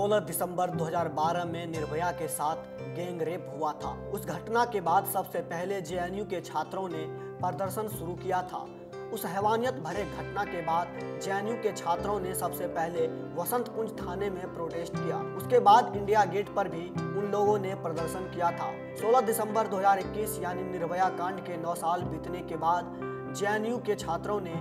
16 दिसंबर 2012 में निर्भया के साथ गैंग रेप हुआ था। उस घटना के बाद सबसे पहले जेएनयू के छात्रों ने प्रदर्शन शुरू किया था। उस हैवानियत भरे घटना के बाद जेएनयू के छात्रों ने सबसे पहले वसंत कुंज थाने में प्रोटेस्ट किया। उसके बाद इंडिया गेट पर भी उन लोगों ने प्रदर्शन किया था। 16 दिसंबर 2021 यानी निर्भया कांड के 9 साल बीतने के बाद जेएनयू के छात्रों ने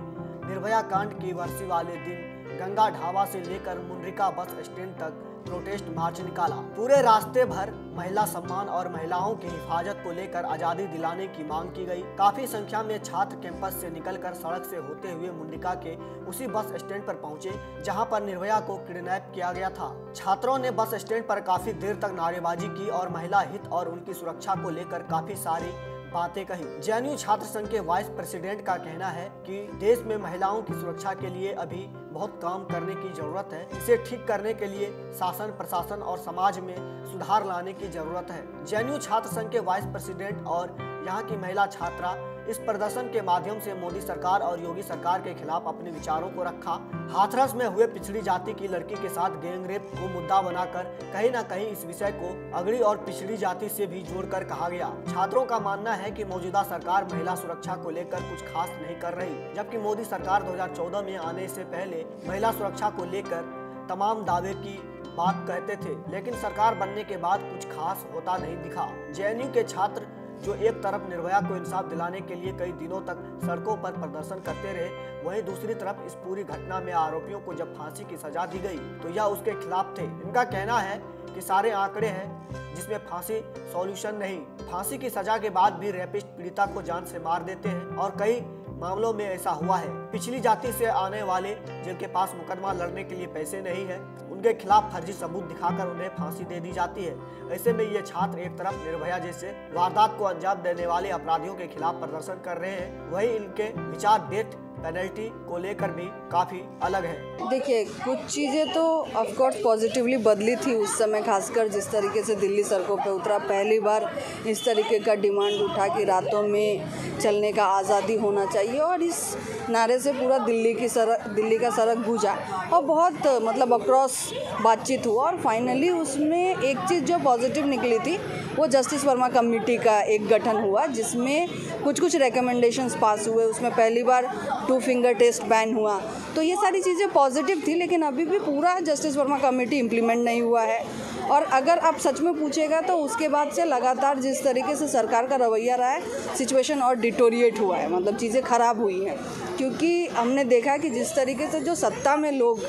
निर्भया कांड की वर्षी वाले दिन गंगा ढाबा से लेकर मुनरिका बस स्टैंड तक प्रोटेस्ट मार्च निकाला। पूरे रास्ते भर महिला सम्मान और महिलाओं की हिफाजत को लेकर आजादी दिलाने की मांग की गई। काफी संख्या में छात्र कैंपस से निकलकर सड़क से होते हुए मुनरिका के उसी बस स्टैंड पर पहुंचे जहां पर निर्भया को किडनैप किया गया था। छात्रों ने बस स्टैंड पर काफी देर तक नारेबाजी की और महिला हित और उनकी सुरक्षा को लेकर काफी सारी बातें कही। जेएनयू छात्र संघ के वाइस प्रेसिडेंट का कहना है कि देश में महिलाओं की सुरक्षा के लिए अभी बहुत काम करने की जरूरत है। इसे ठीक करने के लिए शासन, प्रशासन और समाज में सुधार लाने की जरूरत है। जेएनयू छात्र संघ के वाइस प्रेसिडेंट और यहाँ की महिला छात्रा इस प्रदर्शन के माध्यम से मोदी सरकार और योगी सरकार के खिलाफ अपने विचारों को रखा। हाथरस में हुए पिछड़ी जाति की लड़की के साथ गैंग रेप को मुद्दा बनाकर कहीं न कहीं इस विषय को अगड़ी और पिछड़ी जाति से भी जोड़कर कहा गया। छात्रों का मानना है कि मौजूदा सरकार महिला सुरक्षा को लेकर कुछ खास नहीं कर रही, जबकि मोदी सरकार 2014 में आने से पहले महिला सुरक्षा को लेकर तमाम दावे की बात कहते थे, लेकिन सरकार बनने के बाद कुछ खास होता नहीं दिखा। जेएनयू के छात्र जो एक तरफ निर्भया को इंसाफ दिलाने के लिए कई दिनों तक सड़कों पर प्रदर्शन करते रहे, वहीं दूसरी तरफ इस पूरी घटना में आरोपियों को जब फांसी की सजा दी गई तो यह उसके खिलाफ थे। इनका कहना है कि सारे आंकड़े हैं जिसमें फांसी सॉल्यूशन नहीं। फांसी की सजा के बाद भी रेपिस्ट पीड़िता को जान से मार देते हैं और कई मामलों में ऐसा हुआ है। पिछली जाति से आने वाले जिनके पास मुकदमा लड़ने के लिए पैसे नहीं है, उनके खिलाफ फर्जी सबूत दिखाकर उन्हें फांसी दे दी जाती है। ऐसे में ये छात्र एक तरफ निर्भया जैसे वारदात को अंजाम देने वाले अपराधियों के खिलाफ प्रदर्शन कर रहे हैं, वहीं इनके विचार डेथ पेनल्टी को लेकर भी काफ़ी अलग है। देखिए, कुछ चीज़ें तो ऑफकोर्स पॉजिटिवली बदली थी उस समय, खासकर जिस तरीके से दिल्ली सड़कों पे उतरा। पहली बार इस तरीके का डिमांड उठा कि रातों में चलने का आज़ादी होना चाहिए और इस नारे से पूरा दिल्ली का सड़क गूंजा और बहुत मतलब अक्रॉस बातचीत हुआ। और फाइनली उसमें एक चीज़ जो पॉजिटिव निकली थी वो जस्टिस वर्मा कमेटी का एक गठन हुआ जिसमें कुछ रिकमेंडेशंस पास हुए। उसमें पहली बार 2 फिंगर टेस्ट बैन हुआ, तो ये सारी चीज़ें पॉजिटिव थी, लेकिन अभी भी पूरा जस्टिस वर्मा कमेटी इम्प्लीमेंट नहीं हुआ है। और अगर आप सच में पूछेगा तो उसके बाद से लगातार जिस तरीके से सरकार का रवैया रहा है, सिचुएशन और डिटोरिएट हुआ है, मतलब चीज़ें ख़राब हुई हैं। क्योंकि हमने देखा कि जिस तरीके से जो सत्ता में लोग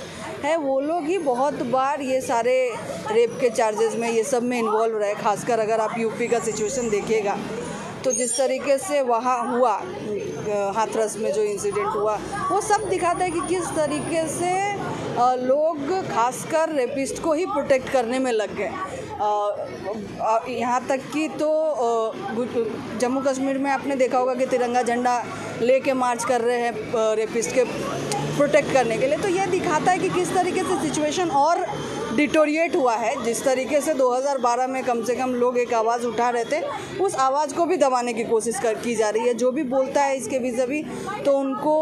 हैं वो लोग ही बहुत बार ये सारे रेप के चार्जेस में ये सब में इन्वॉल्व रहे। खासकर अगर आप यूपी का सिचुएशन देखिएगा तो जिस तरीके से वहाँ हुआ हाथरस में जो इंसिडेंट हुआ वो सब दिखाता है कि किस तरीके से लोग खासकर रेपिस्ट को ही प्रोटेक्ट करने में लग गए। यहाँ तक कि तो जम्मू कश्मीर में आपने देखा होगा कि तिरंगा झंडा लेके मार्च कर रहे हैं रेपिस्ट के प्रोटेक्ट करने के लिए। तो यह दिखाता है कि किस तरीके से सिचुएशन और डिटोरिएट हुआ है। जिस तरीके से 2012 में कम से कम लोग एक आवाज़ उठा रहे थे, उस आवाज़ को भी दबाने की कोशिश की जा रही है। जो भी बोलता है इसके vis-a-vis तो उनको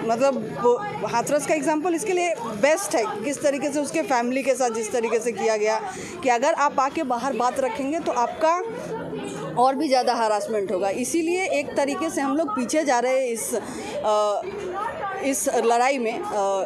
मतलब हाथरस का एग्जांपल इसके लिए बेस्ट है। किस तरीके से उसके फैमिली के साथ जिस तरीके से किया गया कि अगर आप आके बाहर बात रखेंगे तो आपका और भी ज़्यादा हरासमेंट होगा। इसीलिए एक तरीके से हम लोग पीछे जा रहे हैं इस लड़ाई में।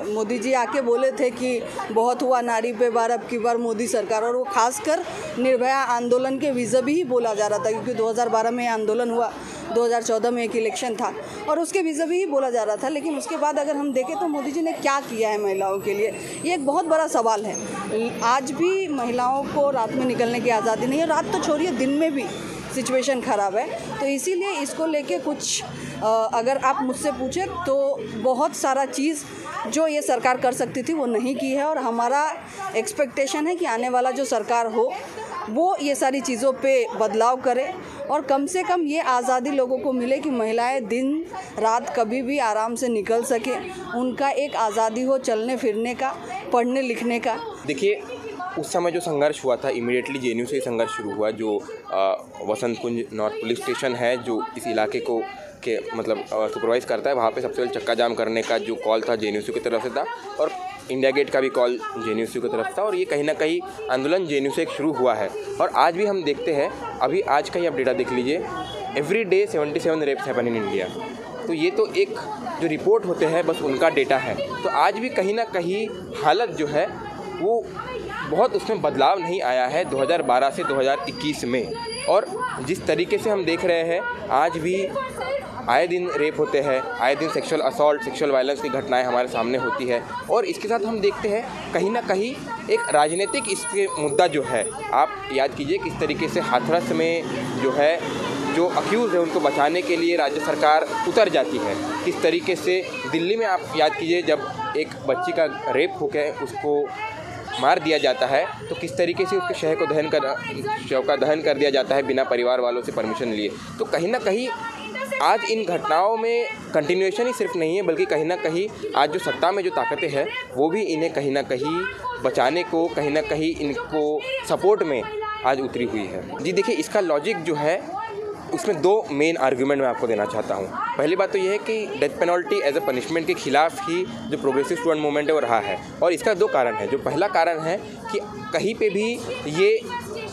मोदी जी आके बोले थे कि बहुत हुआ नारी पे वार, अब की बार मोदी सरकार, और वो खासकर निर्भया आंदोलन के vis-a-vis ही बोला जा रहा था। क्योंकि 2012 में आंदोलन हुआ, 2014 में एक इलेक्शन था और उसके vis-a-vis ही बोला जा रहा था। लेकिन उसके बाद अगर हम देखें तो मोदी जी ने क्या किया है महिलाओं के लिए, ये एक बहुत बड़ा सवाल है। आज भी महिलाओं को रात में निकलने की आज़ादी नहीं है। रात तो छोड़िए, दिन में भी सिचुएशन ख़राब है। तो इसीलिए इसको लेके कुछ अगर आप मुझसे पूछे तो बहुत सारा चीज़ जो ये सरकार कर सकती थी वो नहीं की है। और हमारा एक्सपेक्टेशन है कि आने वाला जो सरकार हो वो ये सारी चीज़ों पे बदलाव करे और कम से कम ये आज़ादी लोगों को मिले कि महिलाएं दिन रात कभी भी आराम से निकल सके, उनका एक आज़ादी हो चलने फिरने का, पढ़ने लिखने का। देखिए, उस समय जो संघर्ष हुआ था, इमीडिएटली जेएनयू से ही संघर्ष शुरू हुआ। जो वसंत कुंज नॉर्थ पुलिस स्टेशन है जो इस इलाके को सुपरवाइज़ करता है, वहाँ पे सबसे पहले चक्का जाम करने का जो कॉल था जेएनयू की तरफ से था और इंडिया गेट का भी कॉल जेएनयू की तरफ था और ये कहीं ना कहीं आंदोलन जेएनयू से शुरू हुआ है। और आज भी हम देखते हैं, अभी आज का ही आप डेटा देख लीजिए, every day 77 rapes happen in India. तो ये तो एक जो रिपोर्ट होते हैं बस उनका डेटा है। तो आज भी कहीं ना कहीं हालत जो है वो बहुत उसमें बदलाव नहीं आया है 2012 से 2021 में। और जिस तरीके से हम देख रहे हैं आज भी आए दिन रेप होते हैं, आए दिन सेक्सुअल असॉल्ट, सेक्सुअल वायलेंस की घटनाएं हमारे सामने होती है। और इसके साथ हम देखते हैं कहीं ना कहीं एक राजनीतिक इसके मुद्दा जो है, आप याद कीजिए किस तरीके से हाथरस में जो है जो अक्यूज़ है उनको बचाने के लिए राज्य सरकार उतर जाती है। किस तरीके से दिल्ली में आप याद कीजिए जब एक बच्ची का रेप होकर उसको मार दिया जाता है तो किस तरीके से उसके शव का दहन कर दिया जाता है बिना परिवार वालों से परमिशन लिए। तो कहीं ना कहीं आज इन घटनाओं में कंटिन्यूएशन ही सिर्फ नहीं है, बल्कि कहीं ना कहीं आज जो सत्ता में जो ताकतें हैं वो भी इन्हें कहीं ना कहीं बचाने को, कहीं ना कहीं इनको सपोर्ट में आज उतरी हुई है। जी देखिए, इसका लॉजिक जो है उसमें दो मेन आर्गुमेंट मैं आपको देना चाहता हूँ। पहली बात तो यह है कि death penalty as a punishment के खिलाफ ही जो प्रोग्रेसिव स्टूडेंट मूवमेंट है वो रहा है। और इसका दो कारण है। जो पहला कारण है कि कहीं पे भी ये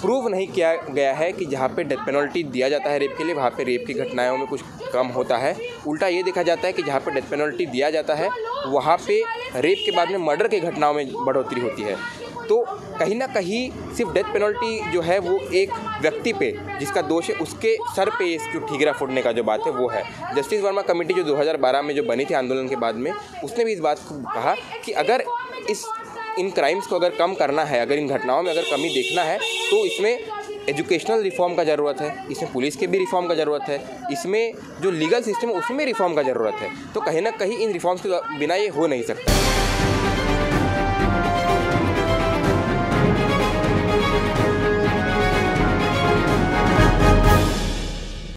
प्रूव नहीं किया गया है कि जहाँ पे डेथ पेनल्टी दिया जाता है रेप के लिए वहाँ पे रेप की घटनाओं में कुछ कम होता है। उल्टा ये देखा जाता है कि जहाँ पे डेथ पेनल्टी दिया जाता है वहाँ पे रेप के बाद में मर्डर की घटनाओं में बढ़ोतरी होती है। तो कहीं ना कहीं सिर्फ डेथ पेनल्टी जो है वो एक व्यक्ति पे जिसका दोष है उसके सर पे इसको ठीकरा फोड़ने का जो बात है वो है। जस्टिस वर्मा कमेटी जो 2012 में जो बनी थी आंदोलन के बाद में, उसने भी इस बात को कहा कि अगर इन क्राइम्स को अगर कम करना है, अगर इन घटनाओं में अगर कमी देखना है तो इसमें एजुकेशनल रिफॉर्म का ज़रूरत है, इसमें पुलिस के भी रिफॉर्म का ज़रूरत है, इसमें जो लीगल सिस्टम है उसमें रिफॉर्म का ज़रूरत है। तो कहीं ना कहीं इन रिफॉर्म्स के बिना ये हो नहीं सकता।